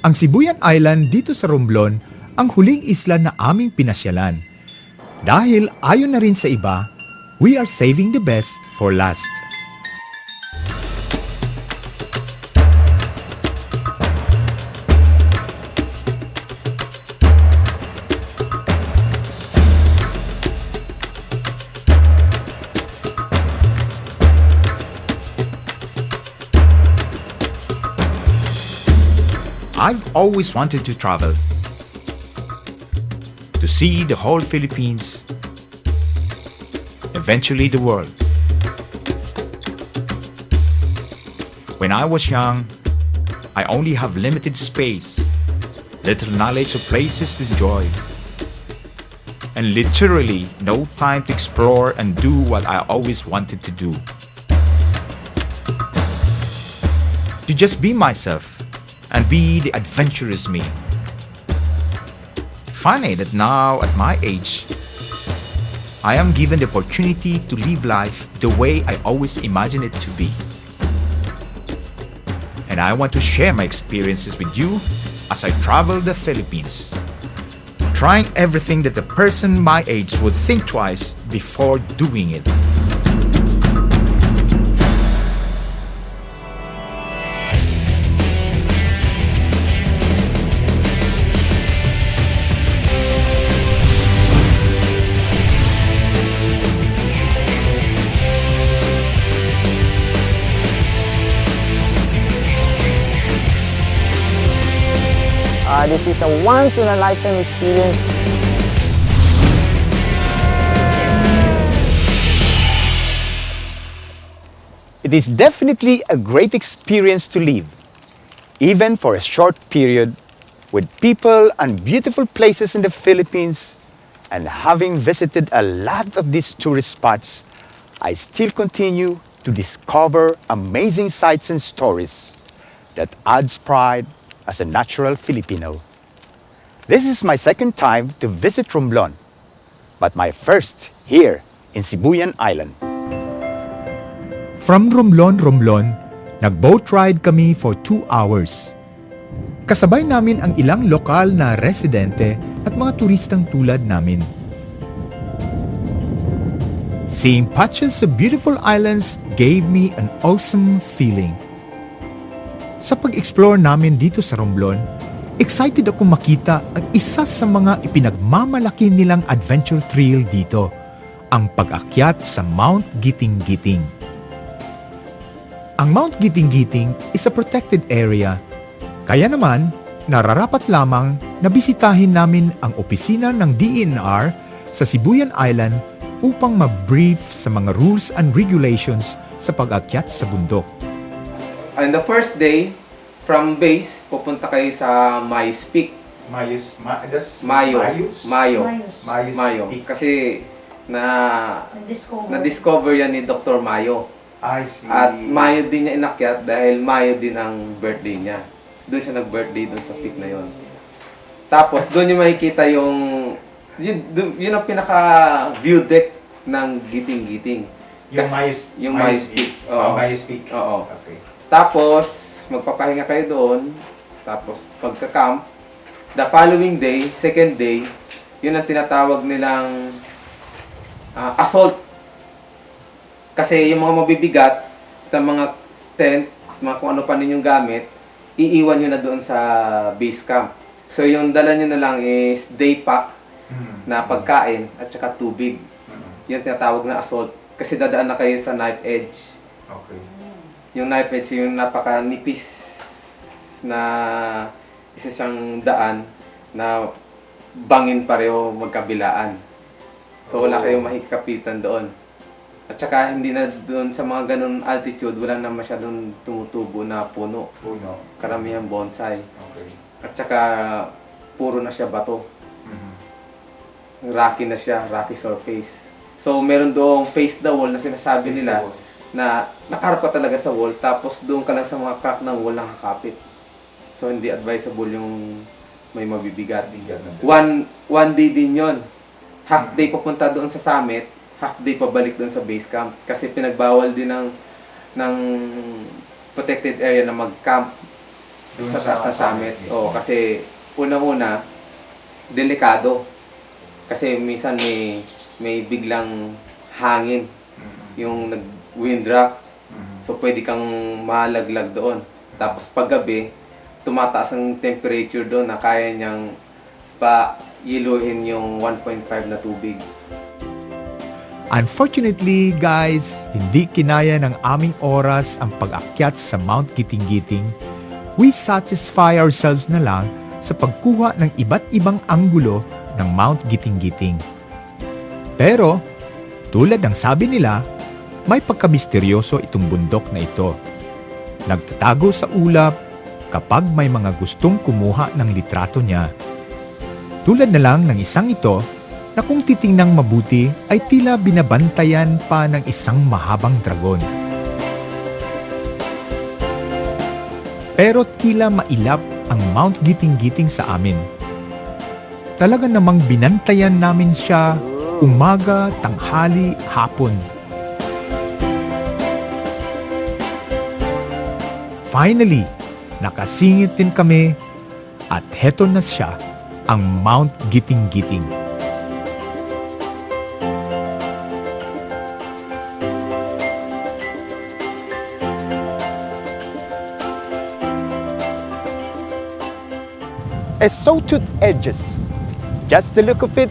Ang Sibuyan Island dito sa Romblon ang huling isla na aming pinasyalan. Dahil ayon na rin sa iba, we are saving the best for last. I've always wanted to travel, to see the whole Philippines, eventually the world. When I was young, I only have limited space, little knowledge of places to enjoy, and literally no time to explore and do what I always wanted to do. To just be myself and be the adventurous me. Funny that now at my age, I am given the opportunity to live life the way I always imagined it to be. And I want to share my experiences with you as I travel the Philippines, trying everything that a person my age would think twice before doing it. This is a once-in-a-lifetime experience. It is definitely a great experience to live, even for a short period, with people and beautiful places in the Philippines. And having visited a lot of these tourist spots, I still continue to discover amazing sights and stories that adds pride as a natural Filipino. This is my second time to visit Romblon, but my first here in Sibuyan Island. From Romblon, nag-boat ride kami for 2 hours. Kasabay namin ang ilang lokal na residente at mga turistang tulad namin. Seeing patches of beautiful islands gave me an awesome feeling. Sa pag-explore namin dito sa Romblon, excited ako makita ang isa sa mga ipinagmamalaki nilang adventure thrill dito, ang pag-akyat sa Mount Giting-Giting. Ang Mount Giting-Giting is a protected area, kaya naman nararapat lamang na bisitahin namin ang opisina ng DENR sa Sibuyan Island upang ma-brief sa mga rules and regulations sa pag-akyat sa bundok. On the first day, from base, pupunta kayo sa Mayos Peak. That's Mayo. Peak. Kasi na-discover yan ni Dr. Mayo. I see. At Mayo din niya inakyat dahil Mayo din ang birthday niya. Doon siya nag-birthday doon sa peak na yon. Tapos doon niyo makikita yun ang pinaka-view deck ng Giting-Giting. Yung Mayos Peak. Oo. Mayos Peak. Oo. Okay. Tapos, magpapahinga kayo doon. Tapos, pagka-camp, the following day, second day, yun ang tinatawag nilang assault. Kasi yung mga mabibigat, yung mga tent, mga kung ano pa ninyong gamit, iiwan nyo na doon sa base camp. So, yung dala nyo na lang is day pack na pagkain at saka tubig. Yun tinatawag na assault. Kasi dadaan na kayo sa knife edge. Okay. Yung knife edge, yung napaka-nipis na isa siyang daan na bangin pareho magkabilaan. So wala kayong mahikapitan doon. At saka hindi na doon sa mga ganun altitude, wala na masyadong tumutubo na puno. Karamihan bonsai. Okay. At saka puro na siya bato. Rocky na siya, rocky surface. So meron doong face the wall na sinasabi nila na nakarap ka talaga sa wall, tapos doon ka lang sa mga crack ng wall nakakapit. So hindi advisable yung may mabibigat. One day din yon. Half day papunta doon sa summit, half day pabalik doon sa base camp. Kasi pinagbawal din ng protected area na mag-camp Dun sa taas sa ng summit. summit Oo, mismo. kasi unang-una, delikado. Kasi minsan may biglang hangin, yung nag-wind draft. So pwede kang malaglag doon. Tapos paggabi, tumataas ang temperature doon na kaya niyang pa-yiluhin yung 1.5 na tubig. Unfortunately, guys, hindi kinaya ng aming oras ang pag-akyat sa Mount Giting-Giting. We satisfy ourselves na lang sa pagkuha ng iba't ibang anggulo ng Mount Giting-Giting. Pero, tulad ng sabi nila, may pagkamisteryoso itong bundok na ito. Nagtatago sa ulap kapag may mga gustong kumuha ng litrato niya. Tulad na lang ng isang ito na kung titingnang mabuti ay tila binabantayan pa ng isang mahabang dragon. Pero tila mailap ang Mount Giting-Giting sa amin. Talaga namang binantayan namin siya umaga, tanghali, hapon. Finally, nakasingit din kami at heto na siya, ang Mount Giting-Giting. A sawtooth edges. Just the look of it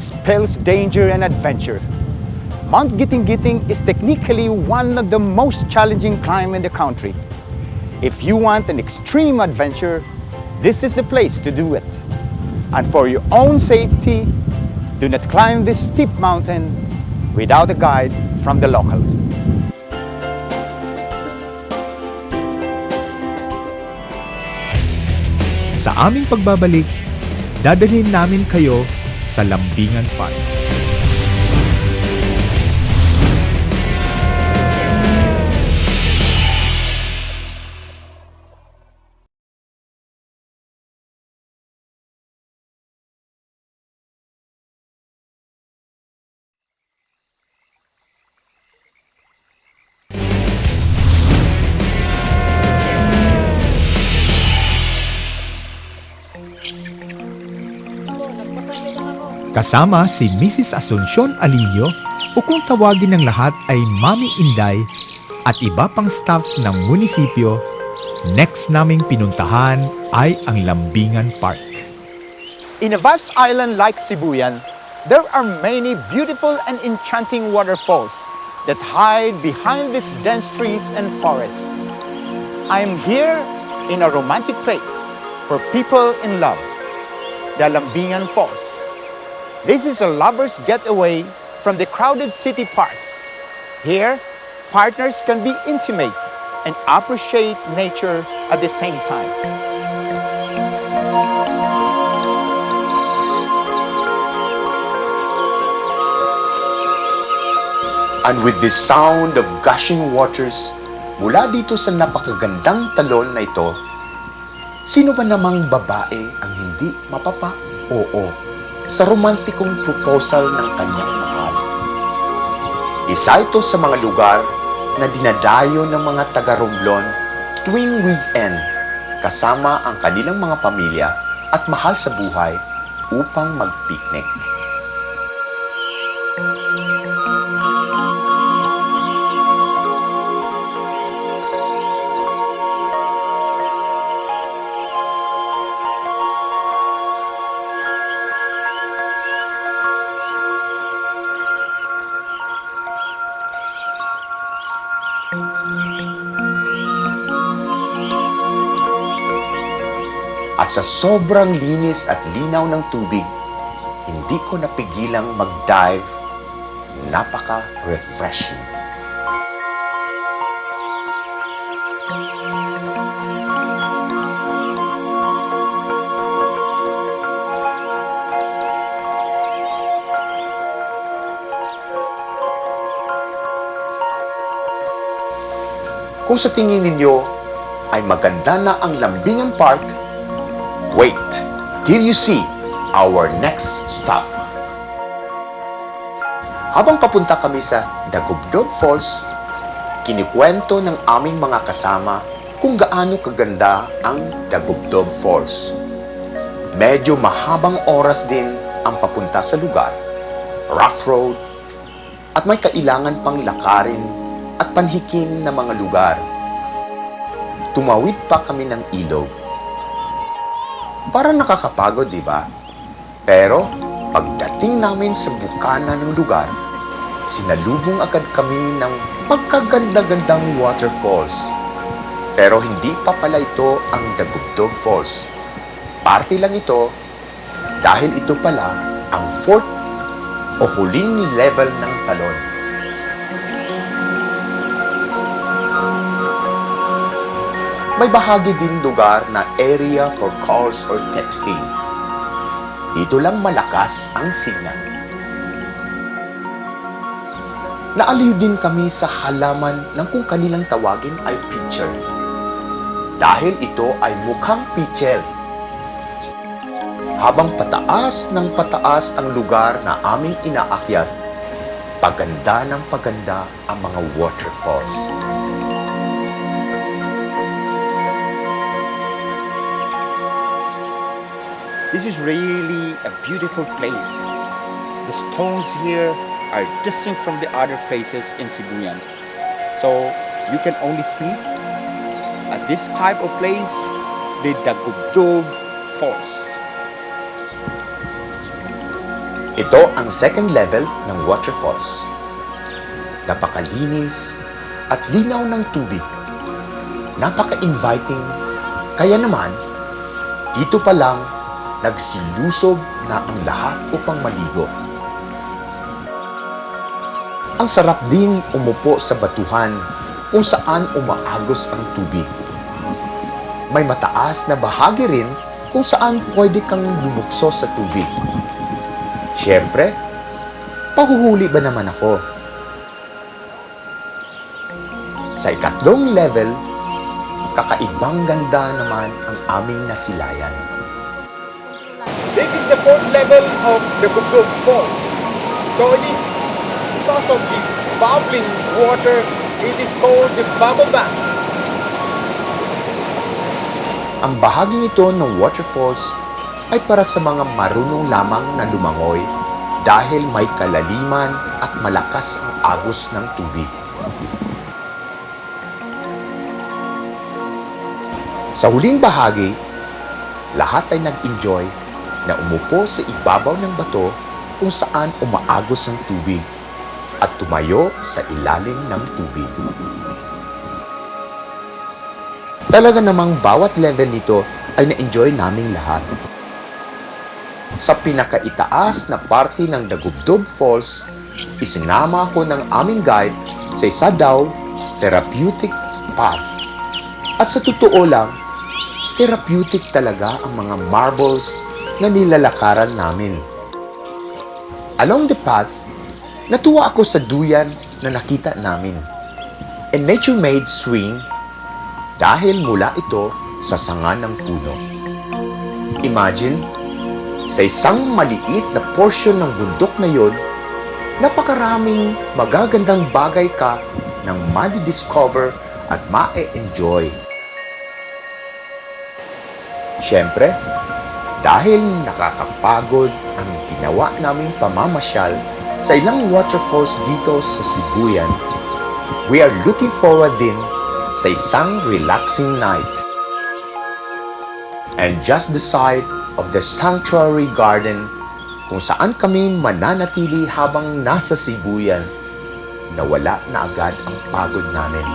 spells danger and adventure. Mount Giting-Giting is technically one of the most challenging climb in the country. If you want an extreme adventure, this is the place to do it. And for your own safety, do not climb this steep mountain without a guide from the locals. Sa aming pagbabalik, dadalhin namin kayo sa Lambingan Park. Kasama si Mrs. Asuncion Alillo o kung tawagin ng lahat ay Mami Inday at iba pang staff ng munisipyo, next naming pinuntahan ay ang Lambingan Park. In a vast island like Sibuyan, there are many beautiful and enchanting waterfalls that hide behind these dense trees and forests. I am here in a romantic place for people in love, the Lambingan Falls. This is a lover's getaway from the crowded city parks. Here, partners can be intimate and appreciate nature at the same time. And with the sound of gushing waters mula dito sa napakagandang talon na ito, sino ba namang babae ang hindi mapapa-oo sa romantikong proposal ng kanyang mahal? Isa ito sa mga lugar na dinadayo ng mga taga-Romblon tuwing weekend kasama ang kanilang mga pamilya at mahal sa buhay upang mag-picnic. At sa sobrang linis at linaw ng tubig, hindi ko napigilang mag-dive. Napaka-refreshing. Kung sa tingin ninyo ay maganda na ang Lambingan Park, wait till you see our next stop. Habang papunta kami sa Dagubdog Falls, kinikwento ng aming mga kasama kung gaano kaganda ang Dagubdob Falls. Medyo mahabang oras din ang papunta sa lugar, rough road, at may kailangan pang lakarin at panhikin na mga lugar. Tumawid pa kami ng ilog. Parang nakakapagod, di ba? Pero pagdating namin sa bukana ng lugar, sinalubong agad kami ng pagkaganda-gandang waterfalls. Pero hindi pa pala ito ang Dagubdob Falls. Parte lang ito dahil ito pala ang fourth o huling level ng talon. May bahagi din lugar na area for calls or texting. Dito lang malakas ang signal. Naaliw din kami sa halaman ng kung kanilang tawagin ay pitcher. Dahil ito ay mukhang pitchel. Habang pataas ng pataas ang lugar na aming inaakyat, paganda ng paganda ang mga waterfalls. This is really a beautiful place. The stones here are distinct from the other places in Sibuyan. So you can only see at this type of place the Dagubdob Falls. Ito ang second level ng waterfalls. Napakalinis at linaw ng tubig. Napaka-inviting. Kaya naman, dito pa lang nagsilusob na ang lahat upang maligo. Ang sarap din umupo sa batuhan kung saan umaagos ang tubig. May mataas na bahagi rin kung saan pwede kang lumukso sa tubig. Siyempre, pahuhuli ba naman ako? Sa ikatlong level, kakaibang ganda naman ang aming nasilayan. This is the fourth level of the Dagubdob Falls. So it is because of the bubbling water, it is called the bubble bath. Ang bahaging ito ng waterfalls ay para sa mga marunong lamang na lumangoy dahil may kalaliman at malakas ang agos ng tubig. Sa huling bahagi, lahat ay nag-enjoy na umupo sa ibabaw ng bato kung saan umaagos ang tubig at tumayo sa ilalim ng tubig. Talaga namang bawat level nito ay na-enjoy naming lahat. Sa pinakaitaas na parte ng Dagubdob Falls, isinama ako ng aming guide sa isa daw therapeutic path. At sa totoo lang, therapeutic talaga ang mga marbles na nilalakaran namin. Along the path, natuwa ako sa duyan na nakita namin. A nature-made swing dahil mula ito sa sanga ng puno. Imagine, sa isang maliit na portion ng bundok na yon, napakaraming magagandang bagay ka nang ma-discover at ma-enjoy. Siyempre, dahil nakakapagod ang ginawa naming pamamasyal sa ilang waterfalls dito sa Sibuyan, we are looking forward din sa isang relaxing night. And just the side of the sanctuary garden kung saan kami mananatili habang nasa Sibuyan, nawala na agad ang pagod namin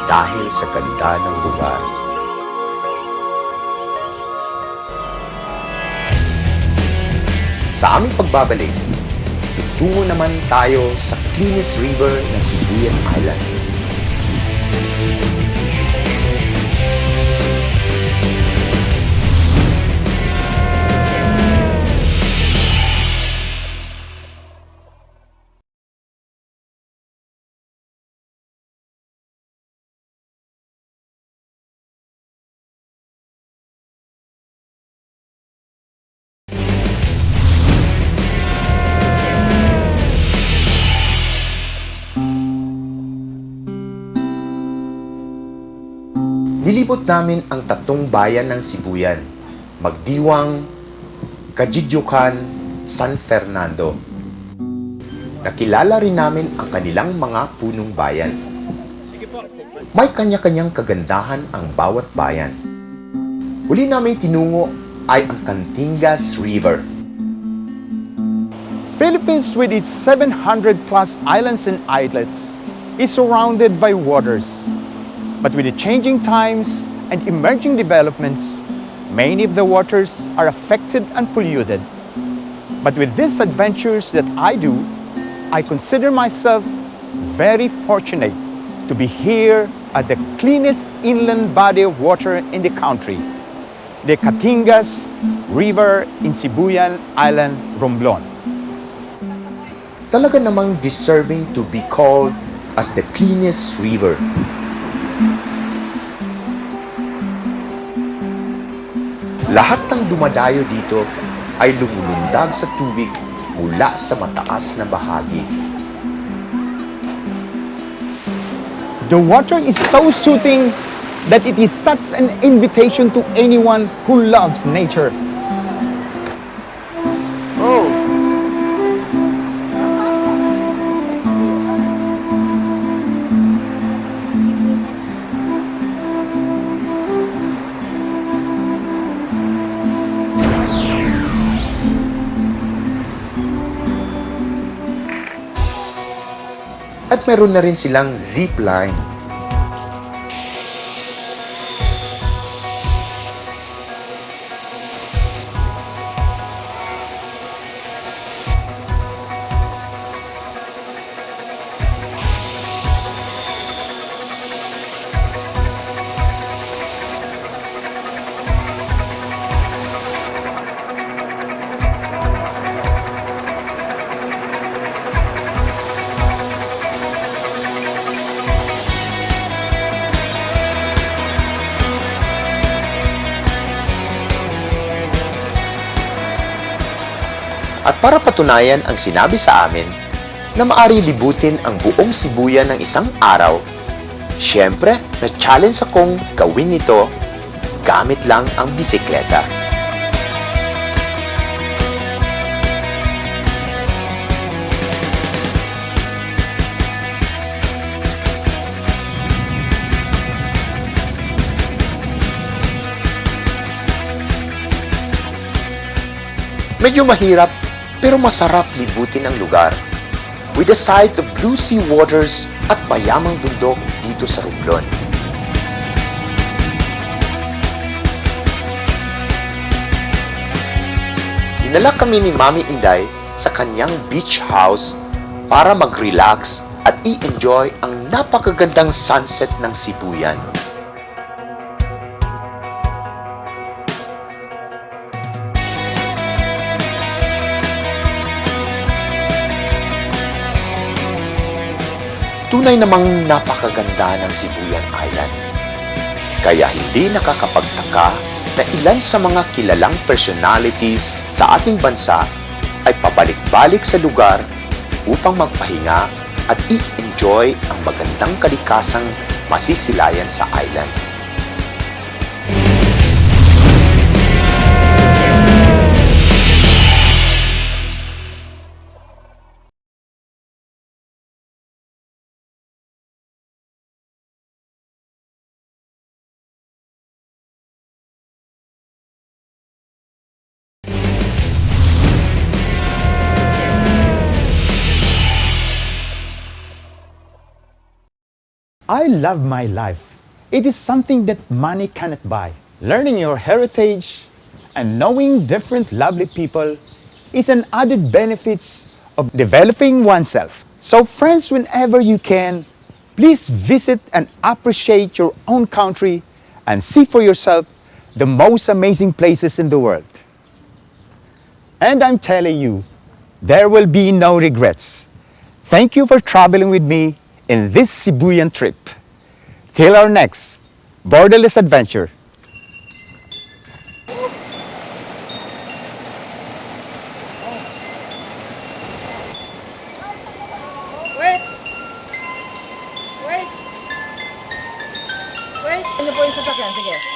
dahil sa ganda ng lugar. Sa aming pagbabalik, tutungo naman tayo sa cleanest river ng Sibuyan Island. Nilibot namin ang 3 bayan ng Sibuyan, Magdiwang, Kajidyukan, San Fernando. Nakilala rin namin ang kanilang mga punong bayan. May kanya-kanyang kagandahan ang bawat bayan. Huli namin tinungo ay ang Cantingas River. Philippines, with its 700 plus islands and islets, is surrounded by waters. But with the changing times and emerging developments, many of the waters are affected and polluted. But with these adventures that I do, I consider myself very fortunate to be here at the cleanest inland body of water in the country, the Catingas River in Sibuyan Island, Romblon. Talaga namang deserving to be called as the cleanest river. Lahat ng dumadayo dito ay lumulundag sa tubig mula sa mataas na bahagi. The water is so soothing that it is such an invitation to anyone who loves nature. At meron na rin silang zip line. At para patunayan ang sinabi sa amin na maaring libutin ang buong Sibuyan ng isang araw, syempre, na-challenge akong gawin ito gamit lang ang bisikleta. Medyo mahirap pero masarap libutin ang lugar with the sight of blue sea waters at bayamang bundok dito sa Romblon. Dinala kami ni Mami Inday sa kanyang beach house para mag-relax at i-enjoy ang napakagandang sunset ng Sibuyan. Tunay namang napakaganda ng Sibuyan Island. Kaya hindi nakakapagtaka na ilan sa mga kilalang personalities sa ating bansa ay pabalik-balik sa lugar upang magpahinga at i-enjoy ang magandang kalikasang masisilayan sa island. I love my life. It is something that money cannot buy. Learning your heritage and knowing different lovely people is an added benefits of developing oneself. So friends, whenever you can, please visit and appreciate your own country and see for yourself the most amazing places in the world. And I'm telling you, there will be no regrets. Thank you for traveling with me in this Sibuyan trip. Till our next borderless adventure. Wait! Wait! Wait, ano po yung sasakyan? Sige.